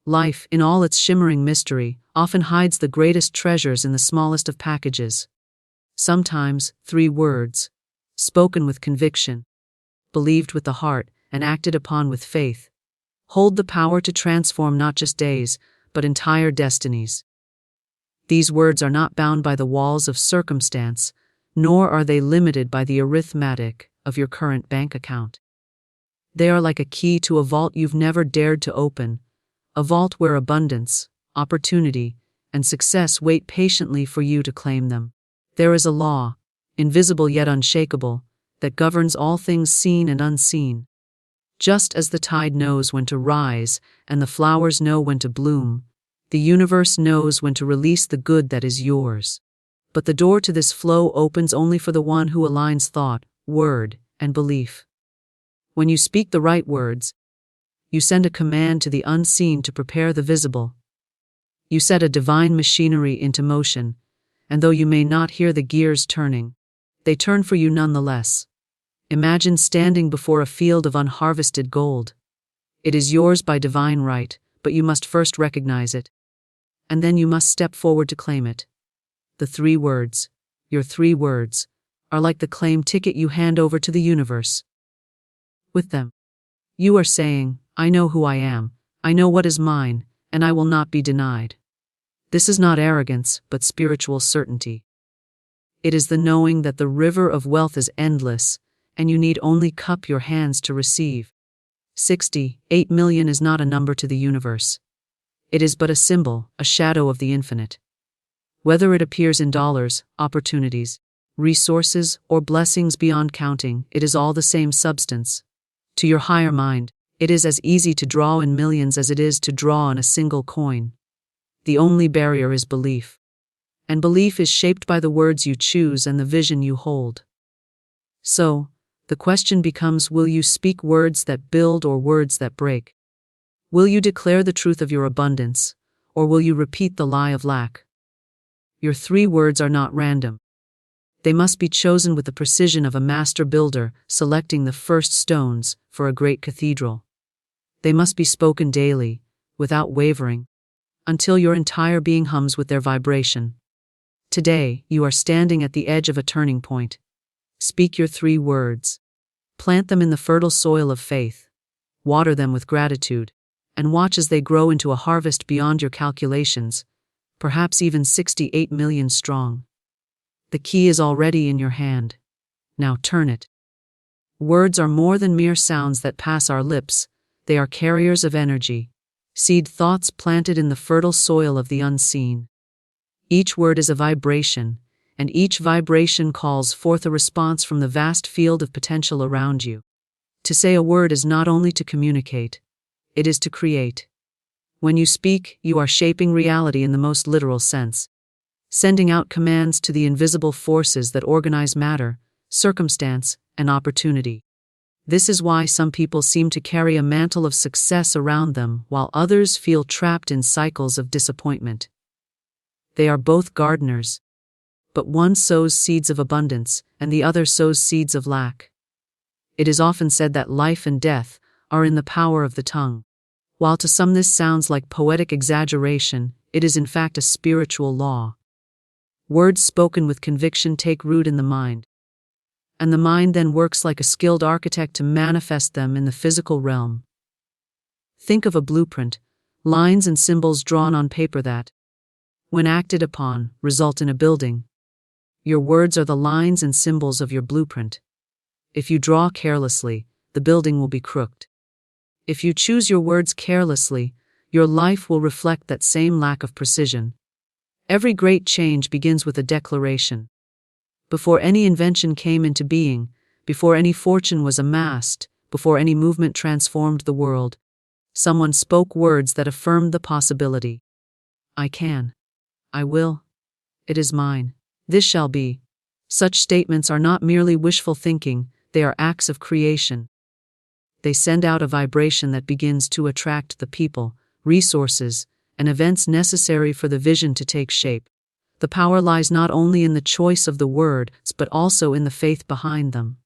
Life, in all its shimmering mystery, often hides the greatest treasures in the smallest of packages. Sometimes, 3 words, spoken with conviction, believed with the heart, and acted upon with faith, hold the power to transform not just days, but entire destinies. These words are not bound by the walls of circumstance, nor are they limited by the arithmetic of your current bank account. They are like a key to a vault you've never dared to open, a vault where abundance, opportunity, and success wait patiently for you to claim them. There is a law, invisible yet unshakable, that governs all things seen and unseen. Just as the tide knows when to rise and the flowers know when to bloom, the universe knows when to release the good that is yours. But the door to this flow opens only for the one who aligns thought, word, and belief. When you speak the right words, you send a command to the unseen to prepare the visible. You set a divine machinery into motion, and though you may not hear the gears turning, they turn for you nonetheless. Imagine standing before a field of unharvested gold. It is yours by divine right, but you must first recognize it. And then you must step forward to claim it. The 3 words, your 3 words, are like the claim ticket you hand over to the universe. With them, you are saying, I know who I am, I know what is mine, and I will not be denied. This is not arrogance, but spiritual certainty. It is the knowing that the river of wealth is endless, and you need only cup your hands to receive. 68 million is not a number to the universe. It is but a symbol, a shadow of the infinite. Whether it appears in dollars, opportunities, resources, or blessings beyond counting, it is all the same substance. To your higher mind, it is as easy to draw in millions as it is to draw on a single coin. The only barrier is belief. And belief is shaped by the words you choose and the vision you hold. So, the question becomes, will you speak words that build or words that break? Will you declare the truth of your abundance, or will you repeat the lie of lack? Your 3 words are not random. They must be chosen with the precision of a master builder selecting the first stones for a great cathedral. They must be spoken daily, without wavering, until your entire being hums with their vibration. Today, you are standing at the edge of a turning point. Speak your 3 words. Plant them in the fertile soil of faith. Water them with gratitude, and watch as they grow into a harvest beyond your calculations, perhaps even 68 million strong. The key is already in your hand. Now turn it. Words are more than mere sounds that pass our lips. They are carriers of energy, seed thoughts planted in the fertile soil of the unseen. Each word is a vibration, and each vibration calls forth a response from the vast field of potential around you. To say a word is not only to communicate, it is to create. When you speak, you are shaping reality in the most literal sense, sending out commands to the invisible forces that organize matter, circumstance, and opportunity. This is why some people seem to carry a mantle of success around them while others feel trapped in cycles of disappointment. They are both gardeners, but one sows seeds of abundance and the other sows seeds of lack. It is often said that life and death are in the power of the tongue. While to some this sounds like poetic exaggeration, it is in fact a spiritual law. Words spoken with conviction take root in the mind, and the mind then works like a skilled architect to manifest them in the physical realm. Think of a blueprint, lines and symbols drawn on paper that, when acted upon, result in a building. Your words are the lines and symbols of your blueprint. If you draw carelessly, the building will be crooked. If you choose your words carelessly, your life will reflect that same lack of precision. Every great change begins with a declaration. Before any invention came into being, before any fortune was amassed, before any movement transformed the world, someone spoke words that affirmed the possibility. I can. I will. It is mine. This shall be. Such statements are not merely wishful thinking, they are acts of creation. They send out a vibration that begins to attract the people, resources, and events necessary for the vision to take shape. The power lies not only in the choice of the words, but also in the faith behind them.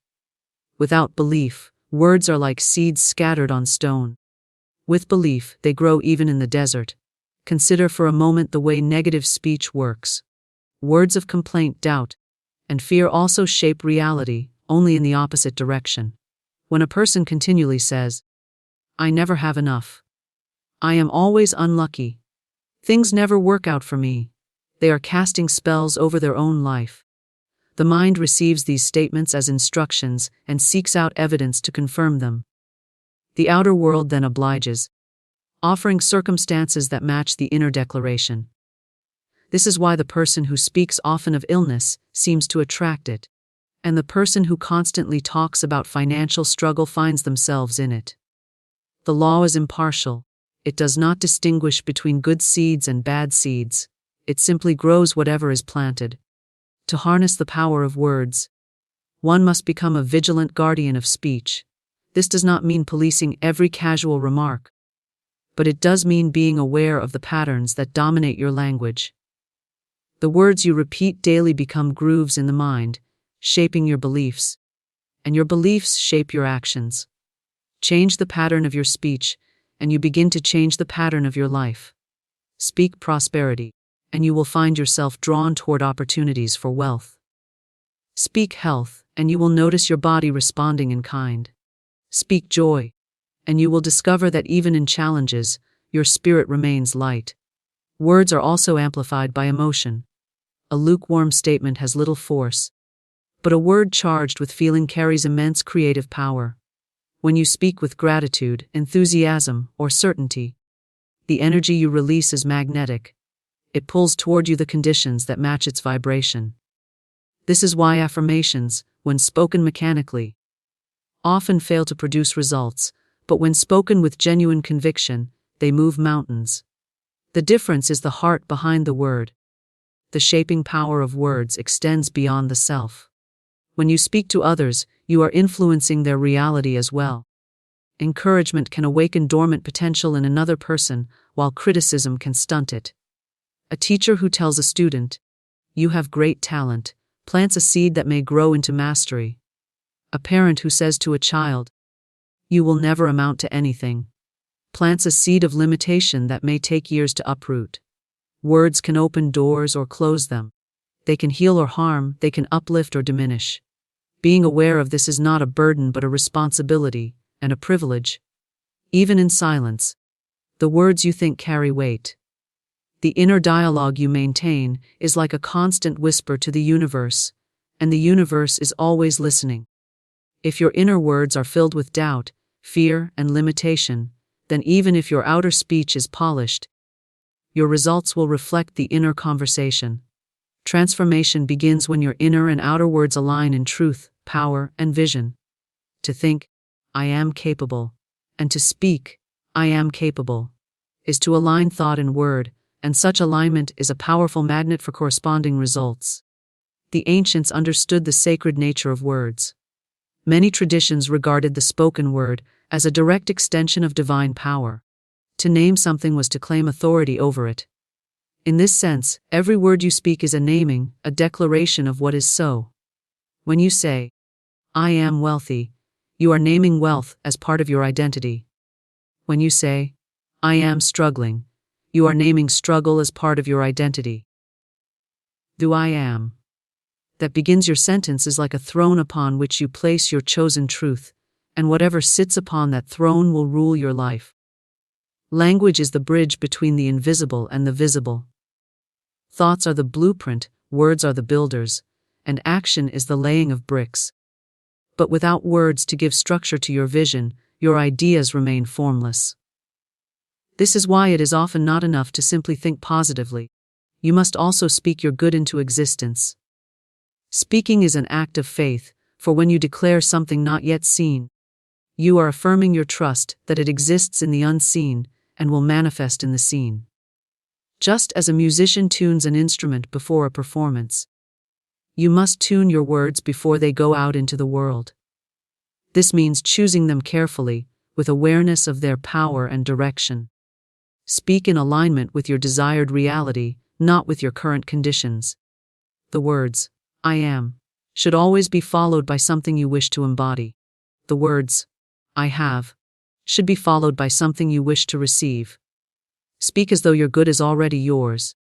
Without belief, words are like seeds scattered on stone. With belief, they grow even in the desert. Consider for a moment the way negative speech works. Words of complaint, doubt, and fear also shape reality, only in the opposite direction. When a person continually says, "I never have enough," "I am always unlucky," "Things never work out for me," they are casting spells over their own life. The mind receives these statements as instructions and seeks out evidence to confirm them. The outer world then obliges, offering circumstances that match the inner declaration. This is why the person who speaks often of illness seems to attract it, and the person who constantly talks about financial struggle finds themselves in it. The law is impartial. It does not distinguish between good seeds and bad seeds. It simply grows whatever is planted. To harness the power of words, one must become a vigilant guardian of speech. This does not mean policing every casual remark, but it does mean being aware of the patterns that dominate your language. The words you repeat daily become grooves in the mind, shaping your beliefs, and your beliefs shape your actions. Change the pattern of your speech, and you begin to change the pattern of your life. Speak prosperity, and you will find yourself drawn toward opportunities for wealth. Speak health, and you will notice your body responding in kind. Speak joy, and you will discover that even in challenges, your spirit remains light. Words are also amplified by emotion. A lukewarm statement has little force, but a word charged with feeling carries immense creative power. When you speak with gratitude, enthusiasm, or certainty, the energy you release is magnetic. It pulls toward you the conditions that match its vibration. This is why affirmations, when spoken mechanically, often fail to produce results, but when spoken with genuine conviction, they move mountains. The difference is the heart behind the word. The shaping power of words extends beyond the self. When you speak to others, you are influencing their reality as well. Encouragement can awaken dormant potential in another person, while criticism can stunt it. A teacher who tells a student, "You have great talent," plants a seed that may grow into mastery. A parent who says to a child, "You will never amount to anything," plants a seed of limitation that may take years to uproot. Words can open doors or close them. They can heal or harm, they can uplift or diminish. Being aware of this is not a burden but a responsibility and a privilege. Even in silence, the words you think carry weight. The inner dialogue you maintain is like a constant whisper to the universe, and the universe is always listening. If your inner words are filled with doubt, fear, and limitation, then even if your outer speech is polished, your results will reflect the inner conversation. Transformation begins when your inner and outer words align in truth, power, and vision. To think, "I am capable," and to speak, "I am capable," is to align thought and word, and such alignment is a powerful magnet for corresponding results. The ancients understood the sacred nature of words. Many traditions regarded the spoken word as a direct extension of divine power. To name something was to claim authority over it. In this sense, every word you speak is a naming, a declaration of what is so. When you say, "I am wealthy," you are naming wealth as part of your identity. When you say, "I am struggling," you are naming struggle as part of your identity. The "I am" that begins your sentence is like a throne upon which you place your chosen truth, and whatever sits upon that throne will rule your life. Language is the bridge between the invisible and the visible. Thoughts are the blueprint, words are the builders, and action is the laying of bricks. But without words to give structure to your vision, your ideas remain formless. This is why it is often not enough to simply think positively. You must also speak your good into existence. Speaking is an act of faith, for when you declare something not yet seen, you are affirming your trust that it exists in the unseen and will manifest in the seen. Just as a musician tunes an instrument before a performance, you must tune your words before they go out into the world. This means choosing them carefully, with awareness of their power and direction. Speak in alignment with your desired reality, not with your current conditions. The words, "I am," should always be followed by something you wish to embody. The words, "I have," should be followed by something you wish to receive. Speak as though your good is already yours,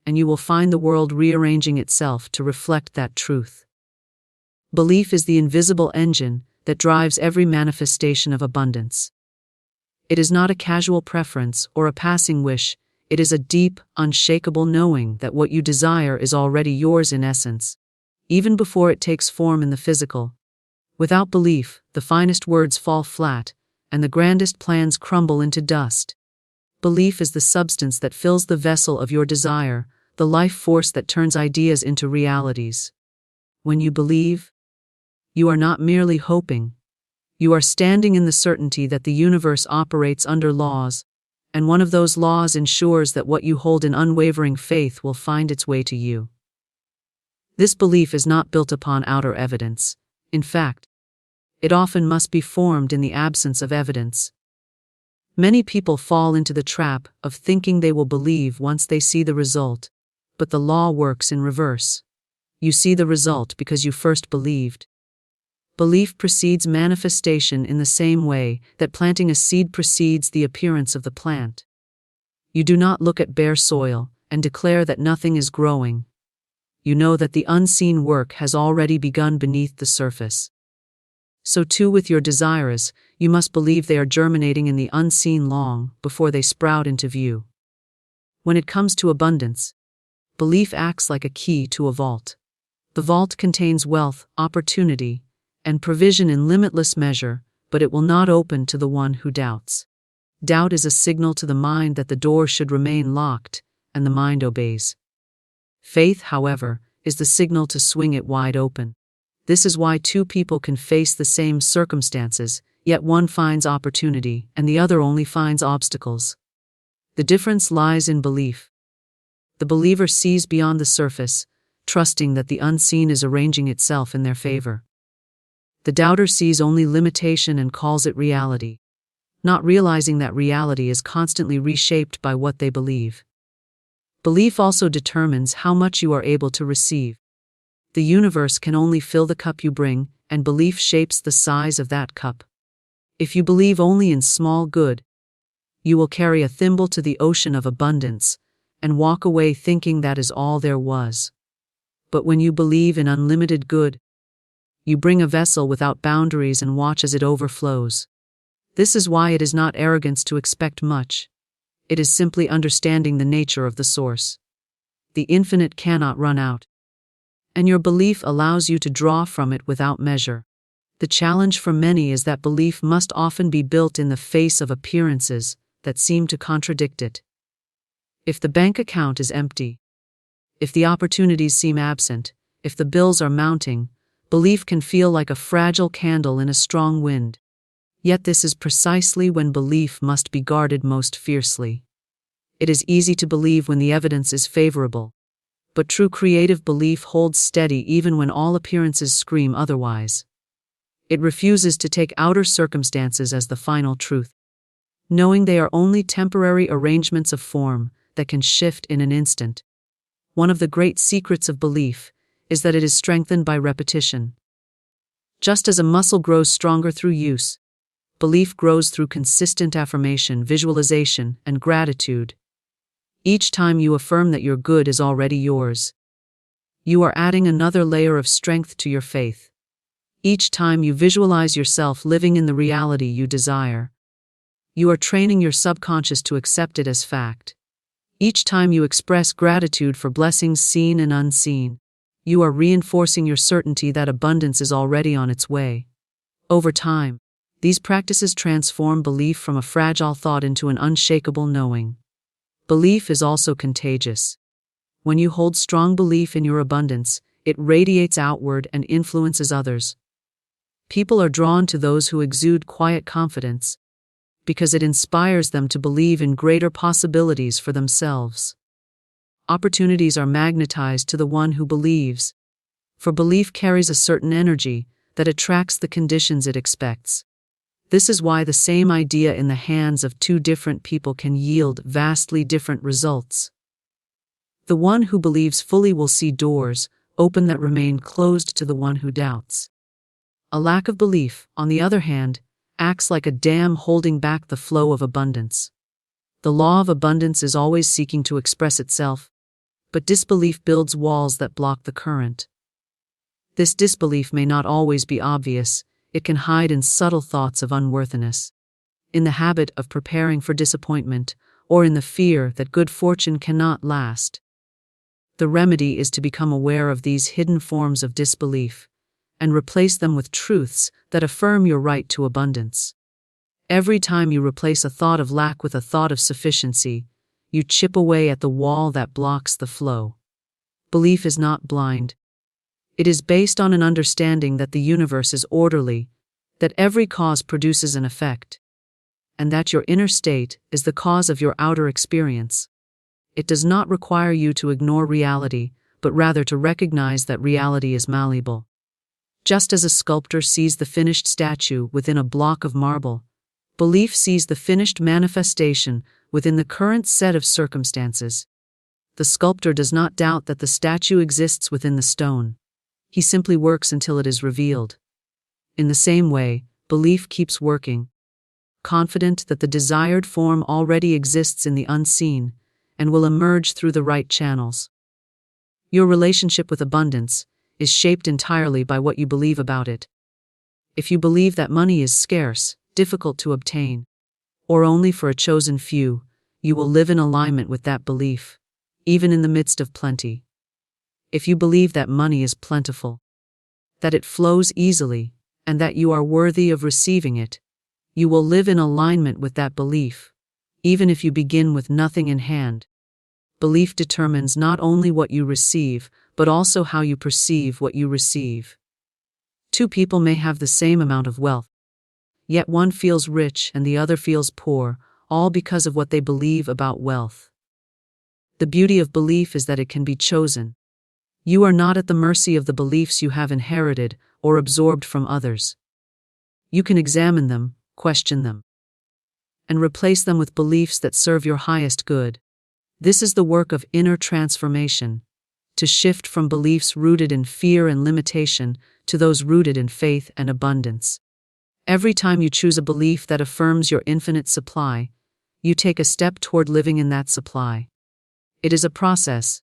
and you will find the world rearranging itself to reflect that truth. Belief is the invisible engine that drives every manifestation of abundance. It is not a casual preference or a passing wish, it is a deep, unshakable knowing that what you desire is already yours in essence, even before it takes form in the physical. Without belief, the finest words fall flat, and the grandest plans crumble into dust. Belief is the substance that fills the vessel of your desire, the life force that turns ideas into realities. When you believe, you are not merely hoping. You are standing in the certainty that the universe operates under laws, and one of those laws ensures that what you hold in unwavering faith will find its way to you. This belief is not built upon outer evidence. In fact, it often must be formed in the absence of evidence. Many people fall into the trap of thinking they will believe once they see the result, but the law works in reverse. You see the result because you first believed. Belief precedes manifestation in the same way that planting a seed precedes the appearance of the plant. You do not look at bare soil and declare that nothing is growing. You know that the unseen work has already begun beneath the surface. So too with your desires, you must believe they are germinating in the unseen long before they sprout into view. When it comes to abundance, belief acts like a key to a vault. The vault contains wealth, opportunity, and provision in limitless measure, but it will not open to the one who doubts. Doubt is a signal to the mind that the door should remain locked, and the mind obeys. Faith, however, is the signal to swing it wide open. This is why two people can face the same circumstances, yet one finds opportunity and the other only finds obstacles. The difference lies in belief. The believer sees beyond the surface, trusting that the unseen is arranging itself in their favor. The doubter sees only limitation and calls it reality, not realizing that reality is constantly reshaped by what they believe. Belief also determines how much you are able to receive. The universe can only fill the cup you bring, and belief shapes the size of that cup. If you believe only in small good, you will carry a thimble to the ocean of abundance, and walk away thinking that is all there was. But when you believe in unlimited good, you bring a vessel without boundaries and watch as it overflows. This is why it is not arrogance to expect much. It is simply understanding the nature of the source. The infinite cannot run out, and your belief allows you to draw from it without measure. The challenge for many is that belief must often be built in the face of appearances that seem to contradict it. If the bank account is empty, if the opportunities seem absent, if the bills are mounting, belief can feel like a fragile candle in a strong wind. Yet this is precisely when belief must be guarded most fiercely. It is easy to believe when the evidence is favorable, but true creative belief holds steady even when all appearances scream otherwise. It refuses to take outer circumstances as the final truth, knowing they are only temporary arrangements of form that can shift in an instant. One of the great secrets of belief is that it is strengthened by repetition. Just as a muscle grows stronger through use, belief grows through consistent affirmation, visualization, and gratitude. Each time you affirm that your good is already yours, you are adding another layer of strength to your faith. Each time you visualize yourself living in the reality you desire, you are training your subconscious to accept it as fact. Each time you express gratitude for blessings seen and unseen, you are reinforcing your certainty that abundance is already on its way. Over time, these practices transform belief from a fragile thought into an unshakable knowing. Belief is also contagious. When you hold strong belief in your abundance, it radiates outward and influences others. People are drawn to those who exude quiet confidence, because it inspires them to believe in greater possibilities for themselves. Opportunities are magnetized to the one who believes, for belief carries a certain energy that attracts the conditions it expects. This is why the same idea in the hands of two different people can yield vastly different results. The one who believes fully will see doors open that remain closed to the one who doubts. A lack of belief, on the other hand, acts like a dam holding back the flow of abundance. The law of abundance is always seeking to express itself, but disbelief builds walls that block the current. This disbelief may not always be obvious, it can hide in subtle thoughts of unworthiness, in the habit of preparing for disappointment, or in the fear that good fortune cannot last. The remedy is to become aware of these hidden forms of disbelief, and replace them with truths that affirm your right to abundance. Every time you replace a thought of lack with a thought of sufficiency, you chip away at the wall that blocks the flow. Belief is not blind. It is based on an understanding that the universe is orderly, that every cause produces an effect, and that your inner state is the cause of your outer experience. It does not require you to ignore reality, but rather to recognize that reality is malleable. Just as a sculptor sees the finished statue within a block of marble, belief sees the finished manifestation within the current set of circumstances. The sculptor does not doubt that the statue exists within the stone. He simply works until it is revealed. In the same way, belief keeps working, confident that the desired form already exists in the unseen and will emerge through the right channels. Your relationship with abundance is shaped entirely by what you believe about it. If you believe that money is scarce, difficult to obtain, or only for a chosen few, you will live in alignment with that belief, even in the midst of plenty. If you believe that money is plentiful, that it flows easily, and that you are worthy of receiving it, you will live in alignment with that belief, even if you begin with nothing in hand. Belief determines not only what you receive, but also how you perceive what you receive. Two people may have the same amount of wealth, yet one feels rich and the other feels poor, all because of what they believe about wealth. The beauty of belief is that it can be chosen. You are not at the mercy of the beliefs you have inherited or absorbed from others. You can examine them, question them, and replace them with beliefs that serve your highest good. This is the work of inner transformation, to shift from beliefs rooted in fear and limitation to those rooted in faith and abundance. Every time you choose a belief that affirms your infinite supply, you take a step toward living in that supply. It is a process,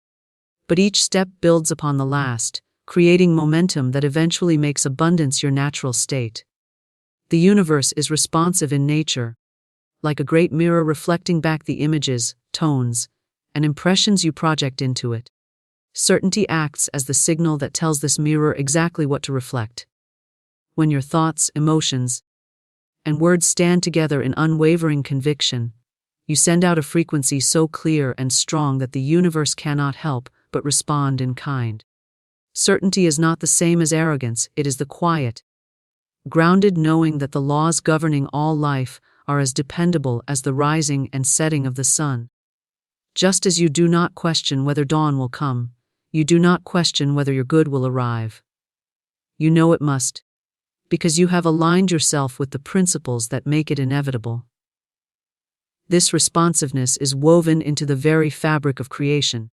but each step builds upon the last, creating momentum that eventually makes abundance your natural state. The universe is responsive in nature, like a great mirror reflecting back the images, tones, and impressions you project into it. Certainty acts as the signal that tells this mirror exactly what to reflect. When your thoughts, emotions, and words stand together in unwavering conviction, you send out a frequency so clear and strong that the universe cannot help but respond in kind. Certainty is not the same as arrogance, it is the quiet, grounded knowing that the laws governing all life are as dependable as the rising and setting of the sun. Just as you do not question whether dawn will come, you do not question whether your good will arrive. You know it must, because you have aligned yourself with the principles that make it inevitable. This responsiveness is woven into the very fabric of creation.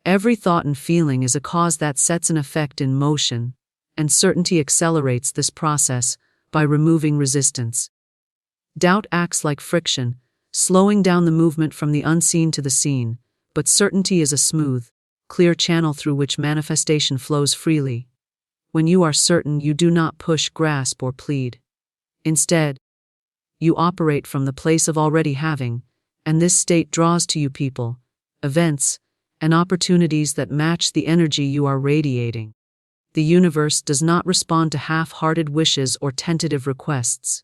Every thought and feeling is a cause that sets an effect in motion, and certainty accelerates this process by removing resistance. Doubt acts like friction, slowing down the movement from the unseen to the seen, but certainty is a smooth, clear channel through which manifestation flows freely. When you are certain, you do not push, grasp, or plead. Instead, you operate from the place of already having, and this state draws to you people, events, and opportunities that match the energy you are radiating. The universe does not respond to half-hearted wishes or tentative requests.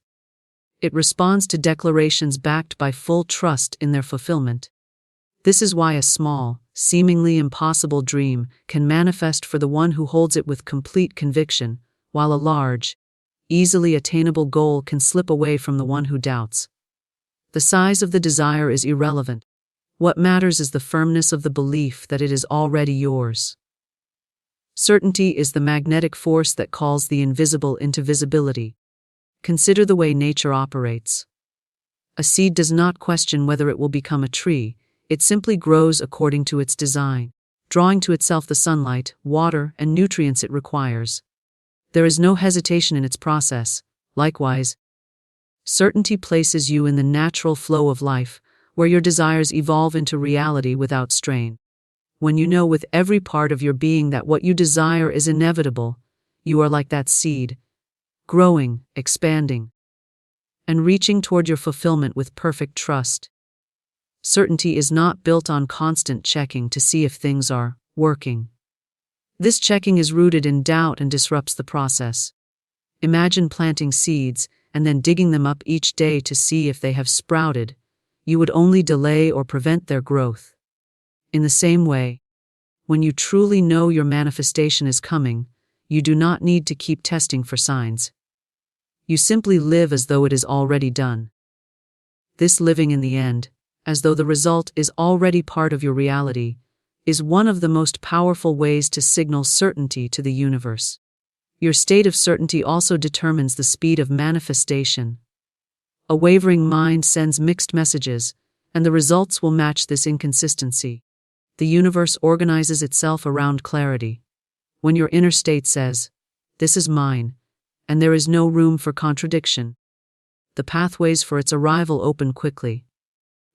It responds to declarations backed by full trust in their fulfillment. This is why a small, seemingly impossible dream can manifest for the one who holds it with complete conviction, while a large, easily attainable goal can slip away from the one who doubts. The size of the desire is irrelevant. What matters is the firmness of the belief that it is already yours. Certainty is the magnetic force that calls the invisible into visibility. Consider the way nature operates. A seed does not question whether it will become a tree, it simply grows according to its design, drawing to itself the sunlight, water, and nutrients it requires. There is no hesitation in its process. Likewise, Certainty places you in the natural flow of life, where your desires evolve into reality without strain. When you know with every part of your being that what you desire is inevitable, you are like that seed, growing, expanding, and reaching toward your fulfillment with perfect trust. Certainty is not built on constant checking to see if things are working. This checking is rooted in doubt and disrupts the process. Imagine planting seeds and then digging them up each day to see if they have sprouted. You would only delay or prevent their growth. In the same way, when you truly know your manifestation is coming, you do not need to keep testing for signs. You simply live as though it is already done. This living in the end, as though the result is already part of your reality, is one of the most powerful ways to signal certainty to the universe. Your state of certainty also determines the speed of manifestation. A wavering mind sends mixed messages, and the results will match this inconsistency. The universe organizes itself around clarity. When your inner state says, "This is mine," and there is no room for contradiction, the pathways for its arrival open quickly.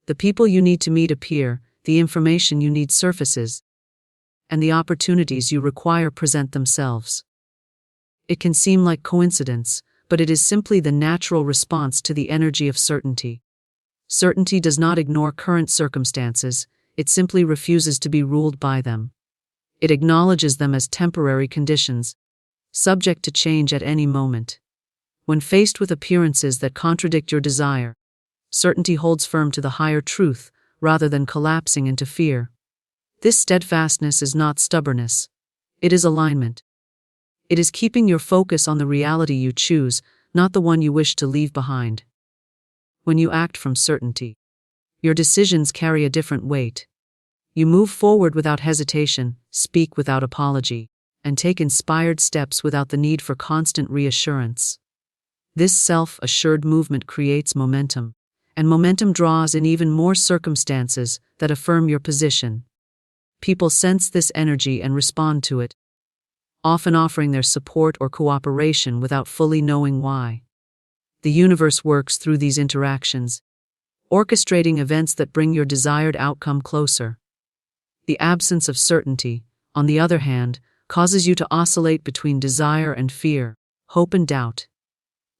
The people you need to meet appear, the information you need surfaces, and the opportunities you require present themselves. It can seem like coincidence, but it is simply the natural response to the energy of certainty. Certainty does not ignore current circumstances, it simply refuses to be ruled by them. It acknowledges them as temporary conditions, subject to change at any moment. When faced with appearances that contradict your desire, certainty holds firm to the higher truth rather than collapsing into fear. This steadfastness is not stubbornness. It is alignment. It is keeping your focus on the reality you choose, not the one you wish to leave behind. When you act from certainty, your decisions carry a different weight. You move forward without hesitation, speak without apology, and take inspired steps without the need for constant reassurance. This self-assured movement creates momentum, and momentum draws in even more circumstances that affirm your position. People sense this energy and respond to it, often offering their support or cooperation without fully knowing why. The universe works through these interactions, orchestrating events that bring your desired outcome closer. The absence of certainty, on the other hand, causes you to oscillate between desire and fear, hope and doubt.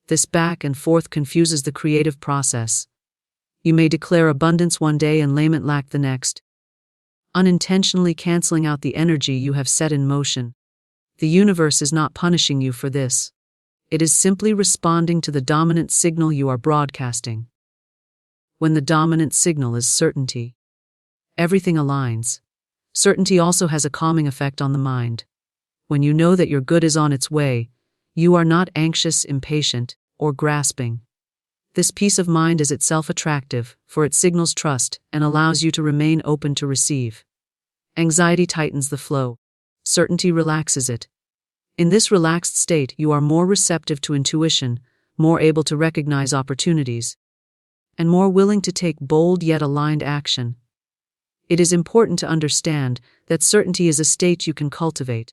This back and forth confuses the creative process. You may declare abundance one day and lament lack the next, unintentionally canceling out the energy you have set in motion. The universe is not punishing you for this. It is simply responding to the dominant signal you are broadcasting. When the dominant signal is certainty, everything aligns. Certainty also has a calming effect on the mind. When you know that your good is on its way, you are not anxious, impatient, or grasping. This peace of mind is itself attractive, for it signals trust and allows you to remain open to receive. Anxiety tightens the flow. Certainty relaxes it. In this relaxed state, you are more receptive to intuition, more able to recognize opportunities, and more willing to take bold yet aligned action. It is important to understand that certainty is a state you can cultivate.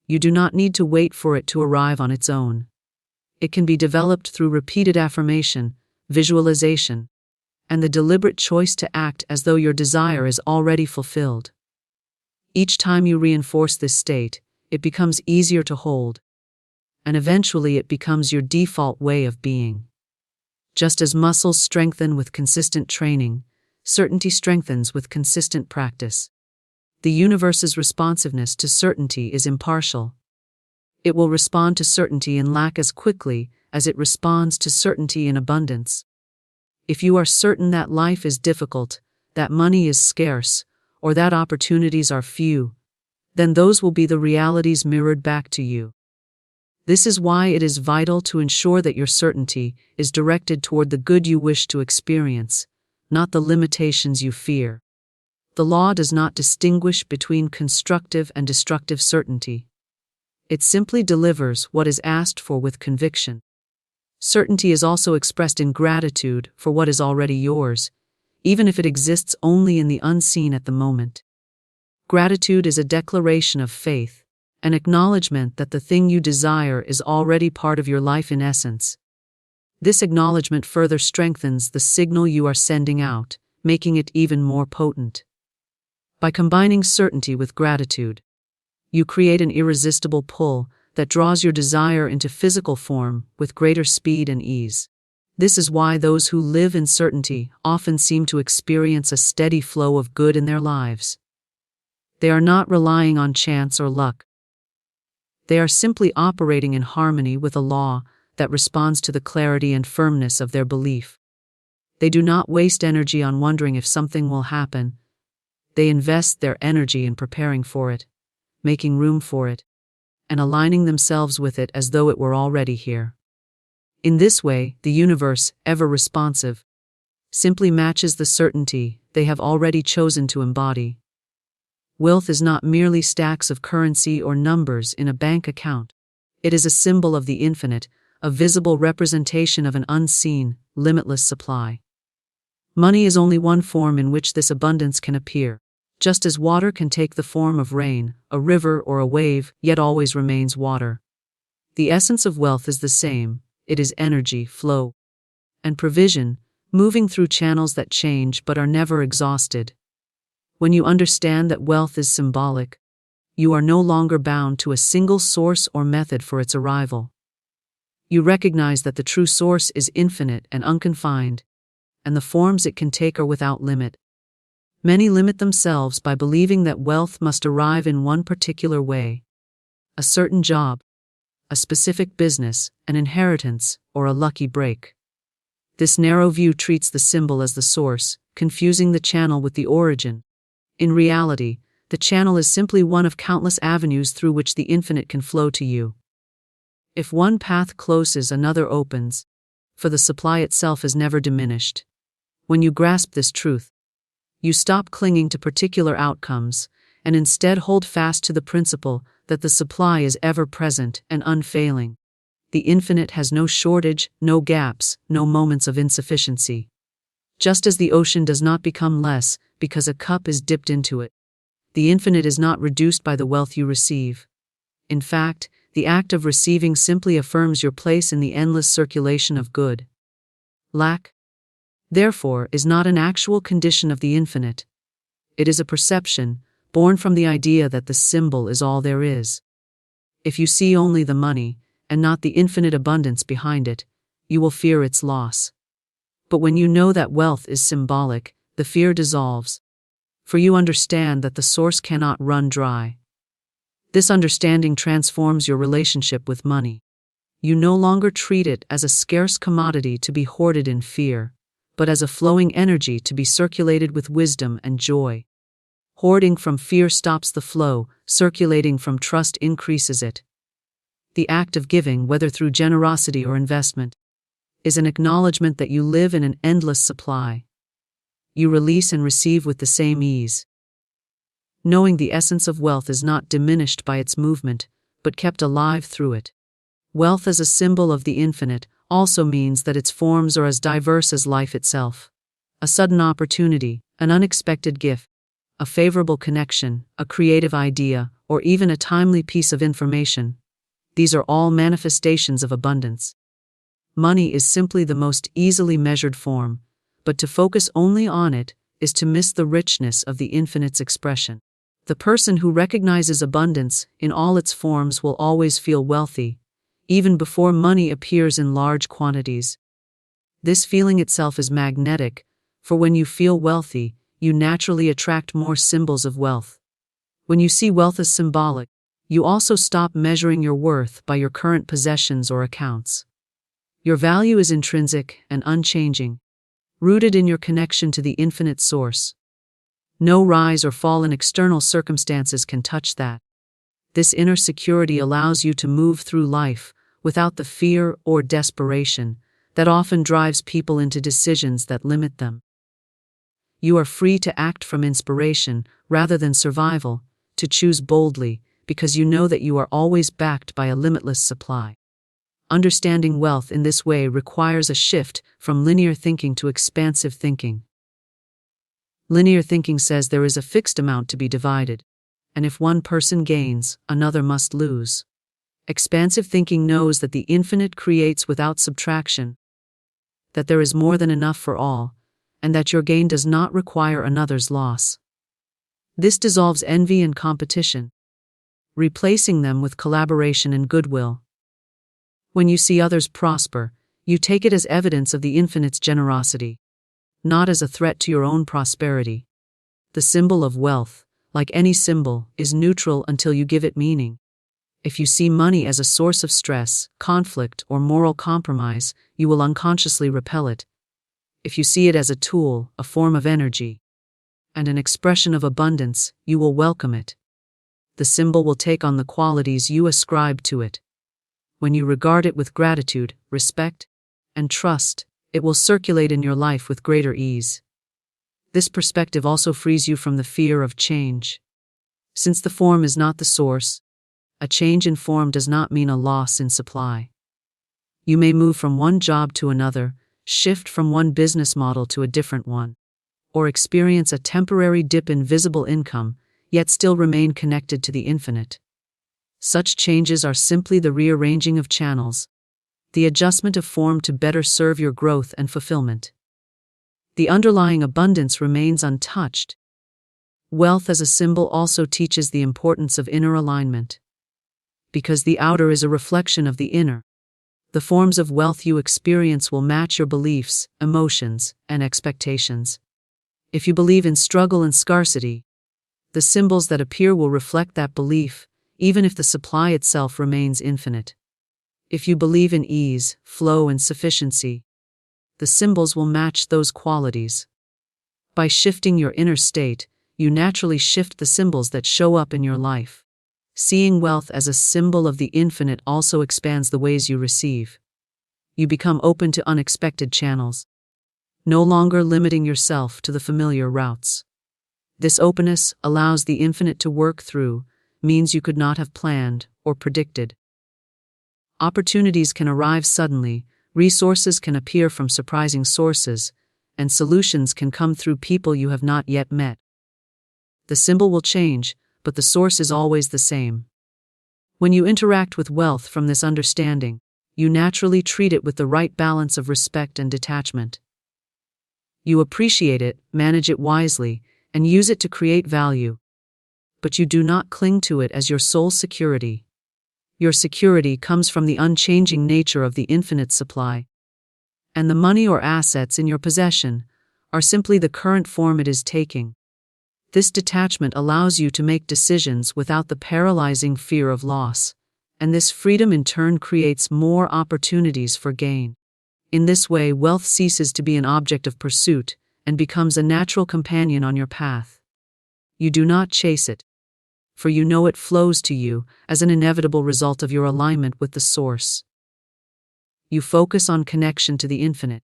You do not need to wait for it to arrive on its own. It can be developed through repeated affirmation, visualization, and the deliberate choice to act as though your desire is already fulfilled. Each time you reinforce this state, it becomes easier to hold, and eventually it becomes your default way of being. Just as muscles strengthen with consistent training, certainty strengthens with consistent practice. The universe's responsiveness to certainty is impartial. It will respond to certainty in lack as quickly as it responds to certainty in abundance. If you are certain that life is difficult, that money is scarce, or that opportunities are few, then those will be the realities mirrored back to you. This is why it is vital to ensure that your certainty is directed toward the good you wish to experience, not the limitations you fear. The law does not distinguish between constructive and destructive certainty. It simply delivers what is asked for with conviction. Certainty is also expressed in gratitude for what is already yours, even if it exists only in the unseen at the moment. Gratitude is a declaration of faith, an acknowledgement that the thing you desire is already part of your life in essence. This acknowledgement further strengthens the signal you are sending out, making it even more potent. By combining certainty with gratitude, you create an irresistible pull that draws your desire into physical form with greater speed and ease. This is why those who live in certainty often seem to experience a steady flow of good in their lives. They are not relying on chance or luck. They are simply operating in harmony with a law that responds to the clarity and firmness of their belief. They do not waste energy on wondering if something will happen. They invest their energy in preparing for it, making room for it, and aligning themselves with it as though it were already here. In this way, the universe, ever responsive, simply matches the certainty they have already chosen to embody. Wealth is not merely stacks of currency or numbers in a bank account. It is a symbol of the infinite, a visible representation of an unseen, limitless supply. Money is only one form in which this abundance can appear. Just as water can take the form of rain, a river, or a wave, yet always remains water. The essence of wealth is the same. It is energy, flow, and provision, moving through channels that change but are never exhausted. When you understand that wealth is symbolic, you are no longer bound to a single source or method for its arrival. You recognize that the true source is infinite and unconfined, and the forms it can take are without limit. Many limit themselves by believing that wealth must arrive in one particular way: a certain job, a specific business, an inheritance, or a lucky break. This narrow view treats the symbol as the source, confusing the channel with the origin. In reality, the channel is simply one of countless avenues through which the infinite can flow to you. If one path closes, another opens, for the supply itself is never diminished. When you grasp this truth, you stop clinging to particular outcomes and instead hold fast to the principle that the supply is ever present and unfailing. The infinite has no shortage, no gaps, no moments of insufficiency. Just as the ocean does not become less because a cup is dipped into it, the infinite is not reduced by the wealth you receive. In fact, the act of receiving simply affirms your place in the endless circulation of good. Lack, therefore, is not an actual condition of the infinite. It is a perception, born from the idea that the symbol is all there is. If you see only the money, and not the infinite abundance behind it, you will fear its loss. But when you know that wealth is symbolic, the fear dissolves, for you understand that the source cannot run dry. This understanding transforms your relationship with money. You no longer treat it as a scarce commodity to be hoarded in fear, but as a flowing energy to be circulated with wisdom and joy. Hoarding from fear stops the flow, circulating from trust increases it. The act of giving, whether through generosity or investment, is an acknowledgement that you live in an endless supply. You release and receive with the same ease. Knowing the essence of wealth is not diminished by its movement, but kept alive through it. Wealth as a symbol of the infinite also means that its forms are as diverse as life itself. A sudden opportunity, an unexpected gift, a favorable connection, a creative idea, or even a timely piece of information. These are all manifestations of abundance. Money is simply the most easily measured form, but to focus only on it is to miss the richness of the infinite's expression. The person who recognizes abundance in all its forms will always feel wealthy, even before money appears in large quantities. This feeling itself is magnetic, for when you feel wealthy, you naturally attract more symbols of wealth. When you see wealth as symbolic, you also stop measuring your worth by your current possessions or accounts. Your value is intrinsic and unchanging, rooted in your connection to the infinite source. No rise or fall in external circumstances can touch that. This inner security allows you to move through life without the fear or desperation that often drives people into decisions that limit them. You are free to act from inspiration rather than survival, to choose boldly, because you know that you are always backed by a limitless supply. Understanding wealth in this way requires a shift from linear thinking to expansive thinking. Linear thinking says there is a fixed amount to be divided, and if one person gains, another must lose. Expansive thinking knows that the infinite creates without subtraction, that there is more than enough for all, and that your gain does not require another's loss. This dissolves envy and competition, replacing them with collaboration and goodwill. When you see others prosper, you take it as evidence of the infinite's generosity, not as a threat to your own prosperity. The symbol of wealth, like any symbol, is neutral until you give it meaning. If you see money as a source of stress, conflict, or moral compromise, you will unconsciously repel it. If you see it as a tool, a form of energy, and an expression of abundance, you will welcome it. The symbol will take on the qualities you ascribe to it. When you regard it with gratitude, respect, and trust, it will circulate in your life with greater ease. This perspective also frees you from the fear of change. Since the form is not the source, a change in form does not mean a loss in supply. You may move from one job to another, shift from one business model to a different one, or experience a temporary dip in visible income, yet still remain connected to the infinite. Such changes are simply the rearranging of channels, the adjustment of form to better serve your growth and fulfillment. The underlying abundance remains untouched. Wealth as a symbol also teaches the importance of inner alignment. Because the outer is a reflection of the inner, the forms of wealth you experience will match your beliefs, emotions, and expectations. If you believe in struggle and scarcity, the symbols that appear will reflect that belief, even if the supply itself remains infinite. If you believe in ease, flow, and sufficiency, the symbols will match those qualities. By shifting your inner state, you naturally shift the symbols that show up in your life. Seeing wealth as a symbol of the infinite also expands the ways you receive. You become open to unexpected channels, no longer limiting yourself to the familiar routes. This openness allows the infinite to work through means you could not have planned or predicted. Opportunities can arrive suddenly, resources can appear from surprising sources, and solutions can come through people you have not yet met. The symbol will change, but the source is always the same. When you interact with wealth from this understanding, you naturally treat it with the right balance of respect and detachment. You appreciate it, manage it wisely, and use it to create value. But you do not cling to it as your sole security. Your security comes from the unchanging nature of the infinite supply. And the money or assets in your possession are simply the current form it is taking. This detachment allows you to make decisions without the paralyzing fear of loss, and this freedom in turn creates more opportunities for gain. In this way, wealth ceases to be an object of pursuit and becomes a natural companion on your path. You do not chase it, for you know it flows to you as an inevitable result of your alignment with the source. You focus on connection to the infinite,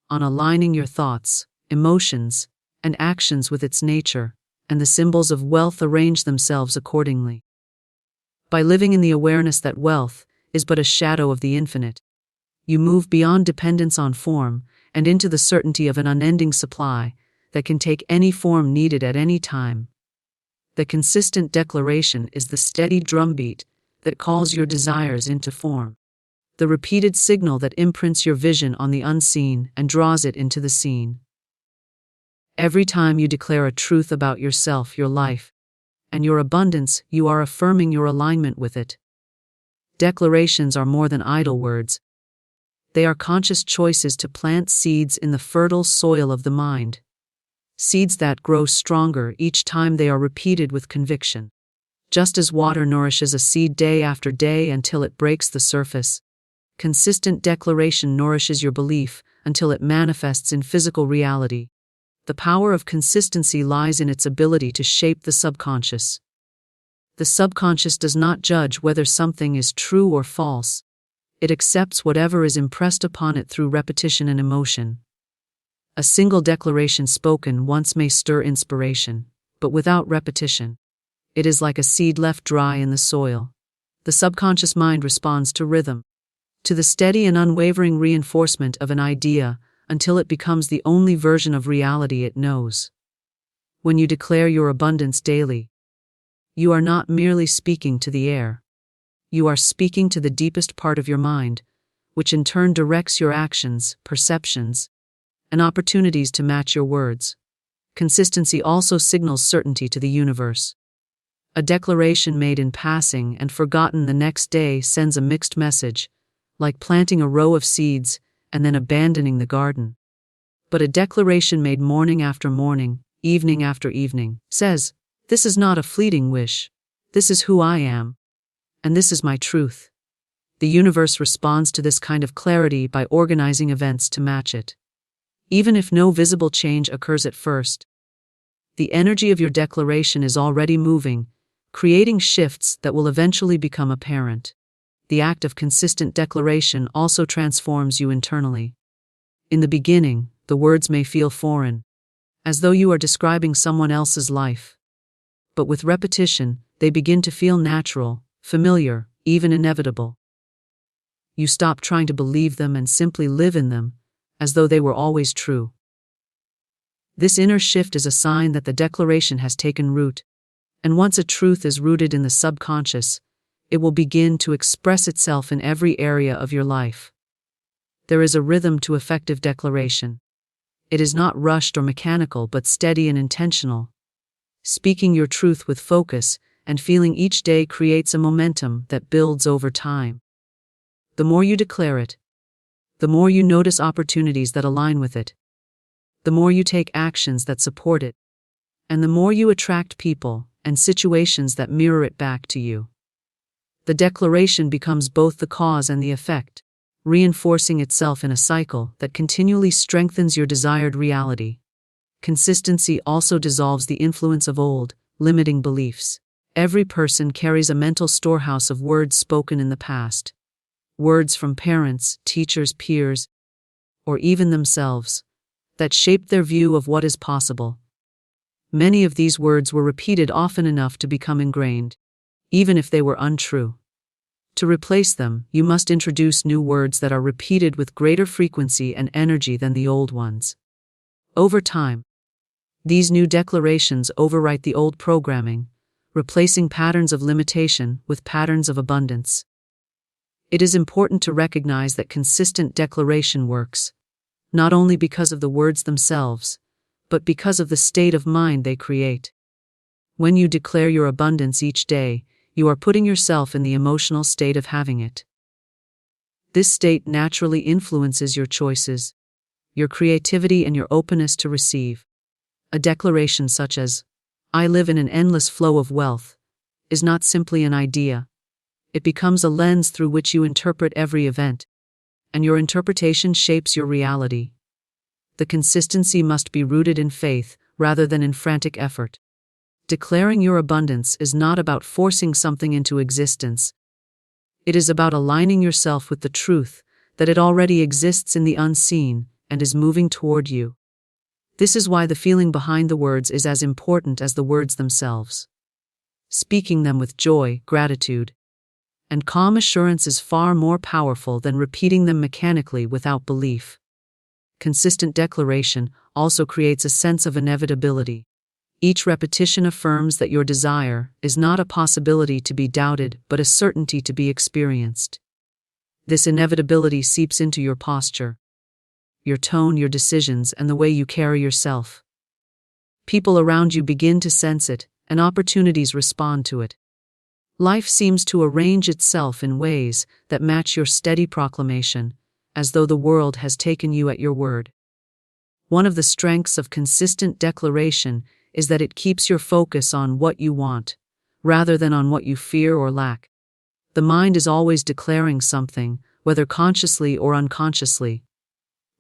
on aligning your thoughts, emotions, and actions with its nature, and the symbols of wealth arrange themselves accordingly. By living in the awareness that wealth is but a shadow of the infinite, you move beyond dependence on form and into the certainty of an unending supply that can take any form needed at any time. The consistent declaration is the steady drumbeat that calls your desires into form, the repeated signal that imprints your vision on the unseen and draws it into the seen. Every time you declare a truth about yourself, your life, and your abundance, you are affirming your alignment with it. Declarations are more than idle words. They are conscious choices to plant seeds in the fertile soil of the mind. Seeds that grow stronger each time they are repeated with conviction. Just as water nourishes a seed day after day until it breaks the surface, consistent declaration nourishes your belief until it manifests in physical reality. The power of consistency lies in its ability to shape the subconscious. The subconscious does not judge whether something is true or false. It accepts whatever is impressed upon it through repetition and emotion. A single declaration spoken once may stir inspiration, but without repetition, it is like a seed left dry in the soil. The subconscious mind responds to rhythm, to the steady and unwavering reinforcement of an idea until it becomes the only version of reality it knows. When you declare your abundance daily, you are not merely speaking to the air. You are speaking to the deepest part of your mind, which in turn directs your actions, perceptions, and opportunities to match your words. Consistency also signals certainty to the universe. A declaration made in passing and forgotten the next day sends a mixed message, like planting a row of seeds and then abandoning the garden. But a declaration made morning after morning, evening after evening, says, "This is not a fleeting wish. This is who I am. And this is my truth." The universe responds to this kind of clarity by organizing events to match it. Even if no visible change occurs at first, the energy of your declaration is already moving, creating shifts that will eventually become apparent. The act of consistent declaration also transforms you internally. In the beginning, the words may feel foreign, as though you are describing someone else's life. But with repetition, they begin to feel natural, familiar, even inevitable. You stop trying to believe them and simply live in them, as though they were always true. This inner shift is a sign that the declaration has taken root, and once a truth is rooted in the subconscious, it will begin to express itself in every area of your life. There is a rhythm to effective declaration. It is not rushed or mechanical but steady and intentional. Speaking your truth with focus and feeling each day creates a momentum that builds over time. The more you declare it, the more you notice opportunities that align with it, the more you take actions that support it, and the more you attract people and situations that mirror it back to you. The declaration becomes both the cause and the effect, reinforcing itself in a cycle that continually strengthens your desired reality. Consistency also dissolves the influence of old, limiting beliefs. Every person carries a mental storehouse of words spoken in the past. Words from parents, teachers, peers, or even themselves, that shaped their view of what is possible. Many of these words were repeated often enough to become ingrained, even if they were untrue. To replace them, you must introduce new words that are repeated with greater frequency and energy than the old ones. Over time, these new declarations overwrite the old programming, replacing patterns of limitation with patterns of abundance. It is important to recognize that consistent declaration works, not only because of the words themselves, but because of the state of mind they create. When you declare your abundance each day, you are putting yourself in the emotional state of having it. This state naturally influences your choices, your creativity, and your openness to receive. A declaration such as, "I live in an endless flow of wealth," is not simply an idea. It becomes a lens through which you interpret every event, and your interpretation shapes your reality. The consistency must be rooted in faith rather than in frantic effort. Declaring your abundance is not about forcing something into existence. It is about aligning yourself with the truth that it already exists in the unseen and is moving toward you. This is why the feeling behind the words is as important as the words themselves. Speaking them with joy, gratitude, and calm assurance is far more powerful than repeating them mechanically without belief. Consistent declaration also creates a sense of inevitability. Each repetition affirms that your desire is not a possibility to be doubted but a certainty to be experienced. This inevitability seeps into your posture, your tone, your decisions, and the way you carry yourself. People around you begin to sense it, and opportunities respond to it. Life seems to arrange itself in ways that match your steady proclamation, as though the world has taken you at your word. One of the strengths of consistent declaration is that it keeps your focus on what you want, rather than on what you fear or lack. The mind is always declaring something, whether consciously or unconsciously.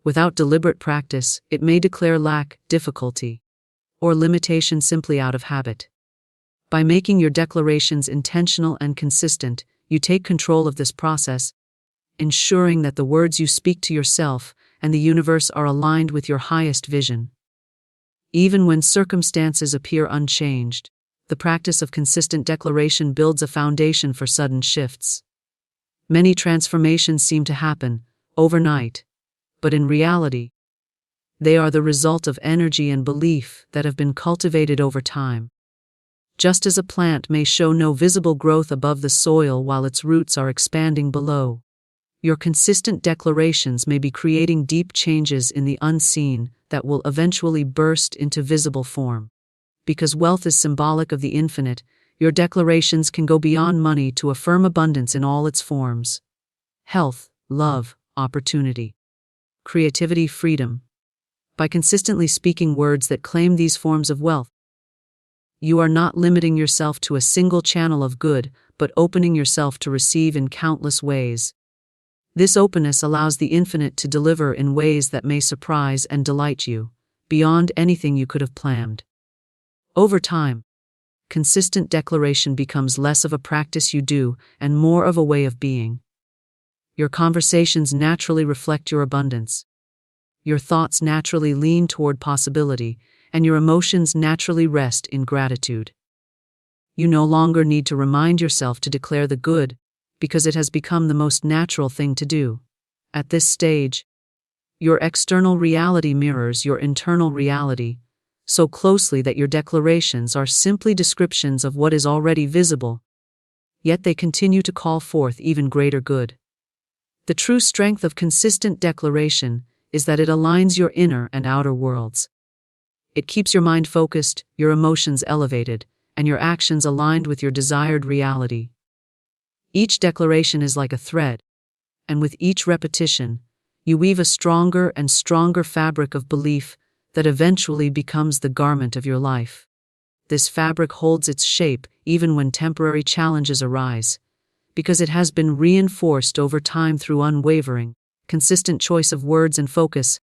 Without deliberate practice, it may declare lack, difficulty, or limitation simply out of habit. By making your declarations intentional and consistent, you take control of this process, ensuring that the words you speak to yourself and the universe are aligned with your highest vision. Even when circumstances appear unchanged, the practice of consistent declaration builds a foundation for sudden shifts. Many transformations seem to happen overnight, but in reality, they are the result of energy and belief that have been cultivated over time. Just as a plant may show no visible growth above the soil while its roots are expanding below, Your consistent declarations may be creating deep changes in the unseen that will eventually burst into visible form. Because wealth is symbolic of the infinite, your declarations can go beyond money to affirm abundance in all its forms: health, love, opportunity, creativity, freedom. By consistently speaking words that claim these forms of wealth, you are not limiting yourself to a single channel of good, but opening yourself to receive in countless ways. This openness allows the infinite to deliver in ways that may surprise and delight you, beyond anything you could have planned. Over time, consistent declaration becomes less of a practice you do and more of a way of being. Your conversations naturally reflect your abundance. Your thoughts naturally lean toward possibility, and your emotions naturally rest in gratitude. You no longer need to remind yourself to declare the good, because it has become the most natural thing to do. At this stage, your external reality mirrors your internal reality, so closely that your declarations are simply descriptions of what is already visible, yet they continue to call forth even greater good. The true strength of consistent declaration is that it aligns your inner and outer worlds. It keeps your mind focused, your emotions elevated, and your actions aligned with your desired reality. Each declaration is like a thread, and with each repetition, you weave a stronger and stronger fabric of belief that eventually becomes the garment of your life. This fabric holds its shape even when temporary challenges arise, because it has been reinforced over time through unwavering, consistent choice of words and focus.